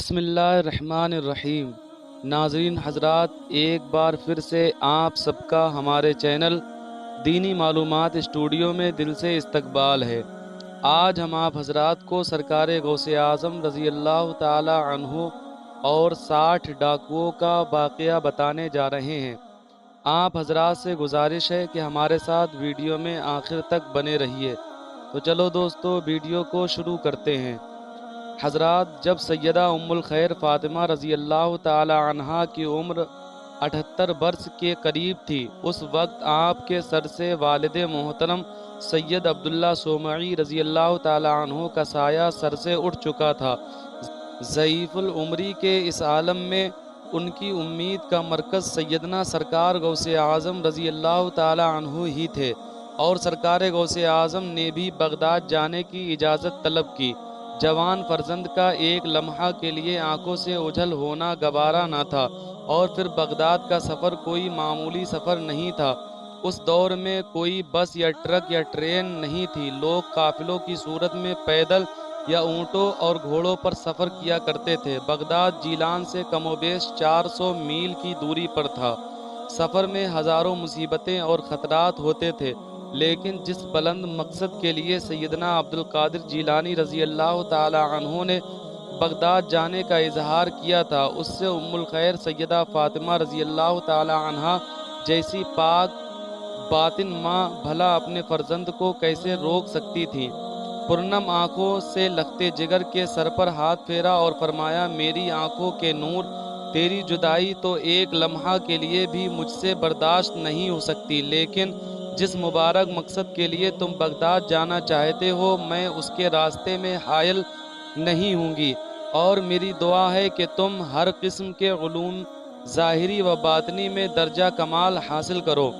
بسم اللہ الرحمن الرحیم۔ ناظرین حضرات، ایک بار پھر سے آپ سب کا ہمارے چینل دینی معلومات اسٹوڈیو میں دل سے استقبال ہے۔ آج ہم آپ حضرات کو سرکار غوث اعظم رضی اللہ تعالی عنہ اور 60 ڈاکوؤں کا واقعہ بتانے جا رہے ہیں۔ آپ حضرات سے گزارش ہے کہ ہمارے ساتھ ویڈیو میں آخر تک بنے رہیے۔ تو چلو دوستو، ویڈیو کو شروع کرتے ہیں۔ حضرات، جب سیدہ ام الخیر فاطمہ رضی اللہ تعالی عنہا کی عمر 78 برس کے قریب تھی، اس وقت آپ کے سر سے والد محترم سید عبداللہ سومعی رضی اللہ تعالی عنہ کا سایہ سر سے اٹھ چکا تھا۔ ضعیف العمری کے اس عالم میں ان کی امید کا مرکز سیدنا سرکار غوث اعظم رضی اللہ تعالی عنہ ہی تھے، اور سرکار غوث اعظم نے بھی بغداد جانے کی اجازت طلب کی۔ جوان فرزند کا ایک لمحہ کے لیے آنکھوں سے اوجھل ہونا گوارا نہ تھا، اور پھر بغداد کا سفر کوئی معمولی سفر نہیں تھا۔ اس دور میں کوئی بس یا ٹرک یا ٹرین نہیں تھی۔ لوگ قافلوں کی صورت میں پیدل یا اونٹوں اور گھوڑوں پر سفر کیا کرتے تھے۔ بغداد جیلان سے کم و بیش 400 میل کی دوری پر تھا۔ سفر میں ہزاروں مصیبتیں اور خطرات ہوتے تھے، لیکن جس بلند مقصد کے لیے سیدنا عبد القادر جیلانی رضی اللہ تعالی عنہ نے بغداد جانے کا اظہار کیا تھا، اس سے ام الخیر سیدہ فاطمہ رضی اللہ تعالی عنہا جیسی پاک باطن ماں بھلا اپنے فرزند کو کیسے روک سکتی تھی؟ پرنم آنکھوں سے لختے جگر کے سر پر ہاتھ پھیرا اور فرمایا، میری آنکھوں کے نور، تیری جدائی تو ایک لمحہ کے لیے بھی مجھ سے برداشت نہیں ہو سکتی، لیکن جس مبارک مقصد کے لیے تم بغداد جانا چاہتے ہو، میں اس کے راستے میں حائل نہیں ہوں گی، اور میری دعا ہے کہ تم ہر قسم کے علوم ظاہری و باطنی میں درجہ کمال حاصل کرو۔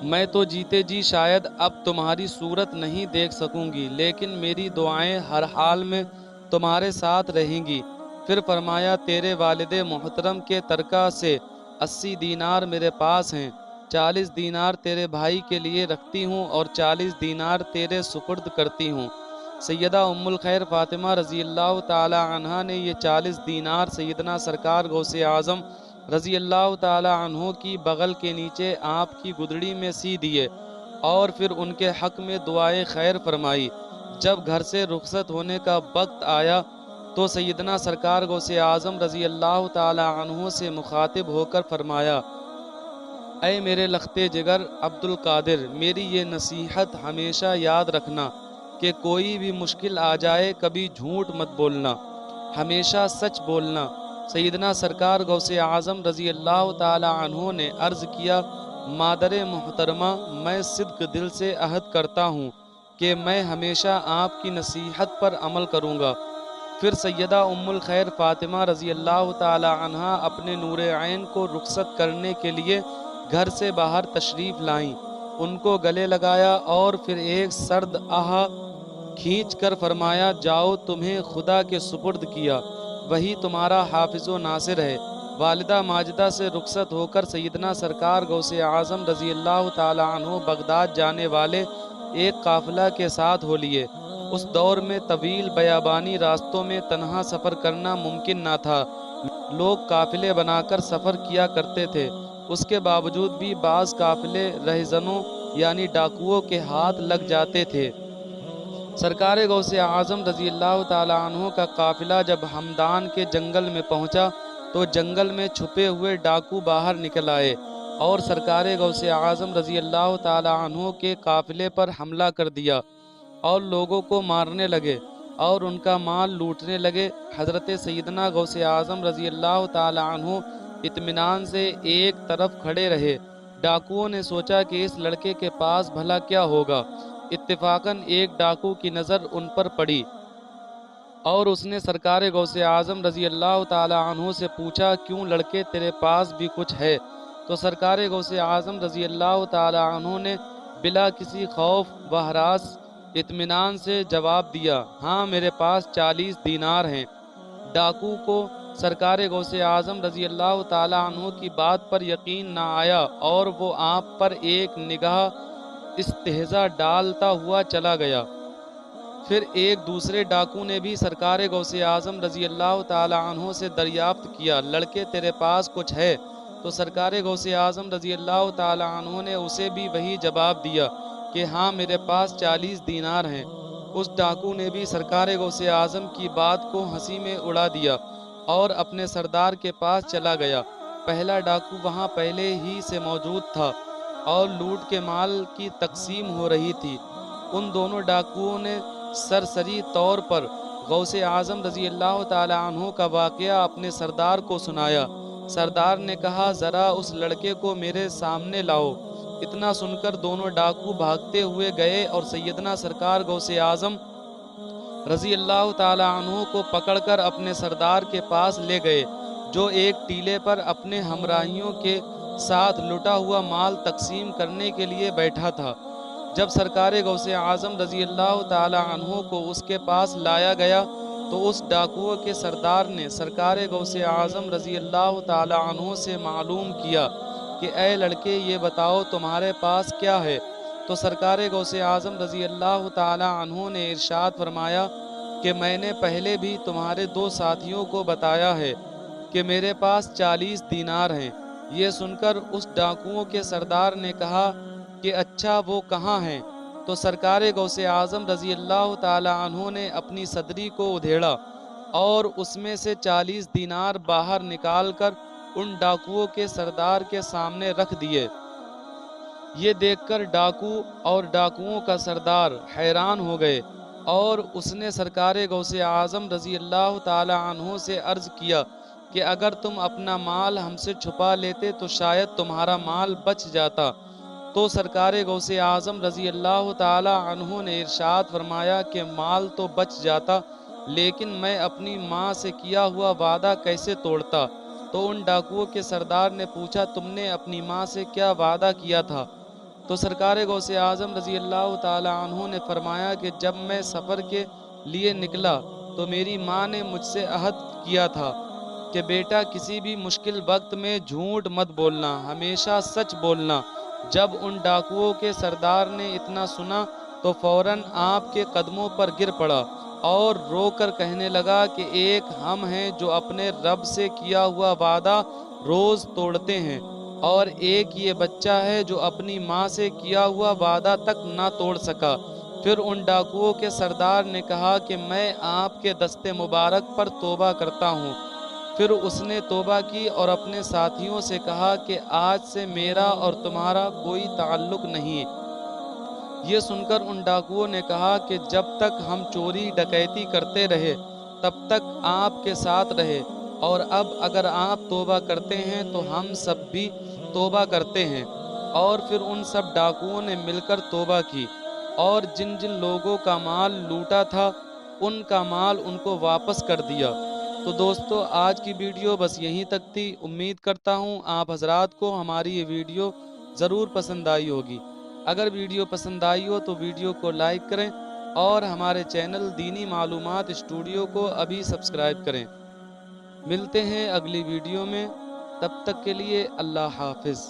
میں تو جیتے جی شاید اب تمہاری صورت نہیں دیکھ سکوں گی، لیکن میری دعائیں ہر حال میں تمہارے ساتھ رہیں گی۔ پھر فرمایا، تیرے والد محترم کے ترکہ سے 80 دینار میرے پاس ہیں، 40 دینار تیرے بھائی کے لیے رکھتی ہوں اور 40 دینار تیرے سپرد کرتی ہوں۔ سیدہ ام الخیر فاطمہ رضی اللہ تعالی عنہا نے یہ 40 دینار سیدنا سرکار غوث اعظم رضی اللہ تعالی عنہ کی بغل کے نیچے آپ کی گدڑی میں سی دیے، اور پھر ان کے حق میں دعائے خیر فرمائی۔ جب گھر سے رخصت ہونے کا وقت آیا تو سیدنا سرکار غوث اعظم رضی اللہ تعالی عنہ سے مخاطب ہو کر فرمایا، اے میرے لختے جگر عبد القادر، میری یہ نصیحت ہمیشہ یاد رکھنا کہ کوئی بھی مشکل آ جائے کبھی جھوٹ مت بولنا، ہمیشہ سچ بولنا۔ سیدنا سرکار غوث اعظم رضی اللہ تعالی عنہ نے عرض کیا، مادر محترمہ، میں صدق دل سے عہد کرتا ہوں کہ میں ہمیشہ آپ کی نصیحت پر عمل کروں گا۔ پھر سیدہ ام الخیر فاطمہ رضی اللہ تعالی عنہا اپنے نور عین کو رخصت کرنے کے لیے گھر سے باہر تشریف لائیں، ان کو گلے لگایا اور پھر ایک سرد آہ کھینچ کر فرمایا، جاؤ، تمہیں خدا کے سپرد کیا، وہی تمہارا حافظ و ناصر ہے۔ والدہ ماجدہ سے رخصت ہو کر سیدنا سرکار غوث اعظم رضی اللہ تعالی عنہ بغداد جانے والے ایک قافلہ کے ساتھ ہو لیے۔ اس دور میں طویل بیابانی راستوں میں تنہا سفر کرنا ممکن نہ تھا، لوگ قافلے بنا کر سفر کیا کرتے تھے۔ اس کے باوجود بھی بعض قافلے رہزنوں یعنی ڈاکوؤں کے ہاتھ لگ جاتے تھے۔ سرکار غوث اعظم رضی اللہ تعالی عنہ کا قافلہ جب ہمدان کے جنگل میں پہنچا تو جنگل میں چھپے ہوئے ڈاکو باہر نکل آئے اور سرکار غوث اعظم رضی اللہ تعالی عنہ کے قافلے پر حملہ کر دیا اور لوگوں کو مارنے لگے اور ان کا مال لوٹنے لگے۔ حضرت سیدنا غوث اعظم رضی اللہ تعالی عنہ اطمینان سے ایک طرف کھڑے رہے۔ ڈاکوؤں نے سوچا کہ اس لڑکے کے پاس بھلا کیا ہوگا۔ اتفاقاً ایک ڈاکو کی نظر ان پر پڑی اور اس نے سرکار غوث اعظم رضی اللہ تعالی عنہ سے پوچھا، کیوں لڑکے، تیرے پاس بھی کچھ ہے؟ تو سرکار غوث اعظم رضی اللہ تعالی عنہ نے بلا کسی خوف و ہراس اطمینان سے جواب دیا، ہاں، میرے پاس 40 دینار ہیں۔ ڈاکو کو سرکار غوث اعظم رضی اللہ تعالی عنہ کی بات پر یقین نہ آیا اور وہ آپ پر ایک نگاہ استہزا ڈالتا ہوا چلا گیا۔ پھر ایک دوسرے ڈاکو نے بھی سرکار غوث اعظم رضی اللہ تعالیٰ عنہ سے دریافت کیا، لڑکے تیرے پاس کچھ ہے؟ تو سرکار غوث اعظم رضی اللہ تعالیٰ عنہ نے اسے بھی وہی جواب دیا کہ ہاں میرے پاس 40 دینار ہیں۔ اس ڈاکو نے بھی سرکار غوث اعظم کی بات کو ہنسی میں اڑا دیا اور اپنے سردار کے پاس چلا گیا۔ پہلا ڈاکو وہاں پہلے ہی سے موجود تھا اور لوٹ کے مال کی تقسیم ہو رہی تھی۔ ان دونوں ڈاکوؤں نے سرسری طور پر غوث اعظم رضی اللہ تعالیٰ عنہ کا واقعہ اپنے سردار کو سنایا۔ سردار نے کہا ذرا اس لڑکے کو میرے سامنے لاؤ۔ اتنا سن کر دونوں ڈاکو بھاگتے ہوئے گئے اور سیدنا سرکار غوث اعظم رضی اللہ تعالیٰ عنہ کو پکڑ کر اپنے سردار کے پاس لے گئے، جو ایک ٹیلے پر اپنے ہمراہیوں کے ساتھ لٹا ہوا مال تقسیم کرنے کے لیے بیٹھا تھا۔ جب سرکار غوث اعظم رضی اللہ تعالیٰ عنہ کو اس کے پاس لایا گیا تو اس ڈاکوؤں کے سردار نے سرکار غوث اعظم رضی اللہ تعالیٰ عنہ سے معلوم کیا کہ اے لڑکے یہ بتاؤ تمہارے پاس کیا ہے؟ تو سرکار غوث اعظم رضی اللہ تعالیٰ عنہ نے ارشاد فرمایا کہ میں نے پہلے بھی تمہارے 2 ساتھیوں کو بتایا ہے کہ میرے پاس 40 دینار ہیں۔ یہ سن کر اس ڈاکوؤں کے سردار نے کہا کہ اچھا وہ کہاں ہیں؟ تو سرکار غوث اعظم رضی اللہ تعالیٰ عنہ نے اپنی صدری کو ادھیڑا اور اس میں سے 40 دینار باہر نکال کر ان ڈاکوؤں کے سردار کے سامنے رکھ دیے۔ یہ دیکھ کر ڈاکو اور ڈاکوؤں کا سردار حیران ہو گئے اور اس نے سرکار غوث اعظم رضی اللہ تعالیٰ عنہ سے عرض کیا کہ اگر تم اپنا مال ہم سے چھپا لیتے تو شاید تمہارا مال بچ جاتا۔ تو سرکار غوث اعظم رضی اللہ تعالیٰ عنہ نے ارشاد فرمایا کہ مال تو بچ جاتا لیکن میں اپنی ماں سے کیا ہوا وعدہ کیسے توڑتا؟ تو ان ڈاکوؤں کے سردار نے پوچھا تم نے اپنی ماں سے کیا وعدہ کیا تھا؟ تو سرکار غوث اعظم رضی اللہ تعالیٰ عنہ نے فرمایا کہ جب میں سفر کے لیے نکلا تو میری ماں نے مجھ سے عہد کیا تھا کہ بیٹا کسی بھی مشکل وقت میں جھوٹ مت بولنا، ہمیشہ سچ بولنا۔ جب ان ڈاکوؤں کے سردار نے اتنا سنا تو فوراً آپ کے قدموں پر گر پڑا اور رو کر کہنے لگا کہ ایک ہم ہیں جو اپنے رب سے کیا ہوا وعدہ روز توڑتے ہیں اور ایک یہ بچہ ہے جو اپنی ماں سے کیا ہوا وعدہ تک نہ توڑ سکا۔ پھر ان ڈاکوؤں کے سردار نے کہا کہ میں آپ کے دست مبارک پر توبہ کرتا ہوں۔ پھر اس نے توبہ کی اور اپنے ساتھیوں سے کہا کہ آج سے میرا اور تمہارا کوئی تعلق نہیں۔ یہ سن کر ان ڈاکوؤں نے کہا کہ جب تک ہم چوری ڈکیتی کرتے رہے تب تک آپ کے ساتھ رہے، اور اب اگر آپ توبہ کرتے ہیں تو ہم سب بھی توبہ کرتے ہیں۔ اور پھر ان سب ڈاکوؤں نے مل کر توبہ کی اور جن جن لوگوں کا مال لوٹا تھا ان کا مال ان کو واپس کر دیا۔ تو دوستو آج کی ویڈیو بس یہیں تک تھی۔ امید کرتا ہوں آپ حضرات کو ہماری یہ ویڈیو ضرور پسند آئی ہوگی۔ اگر ویڈیو پسند آئی ہو تو ویڈیو کو لائک کریں اور ہمارے چینل دینی معلومات اسٹوڈیو کو ابھی سبسکرائب کریں۔ ملتے ہیں اگلی ویڈیو میں، تب تک کے لیے اللہ حافظ۔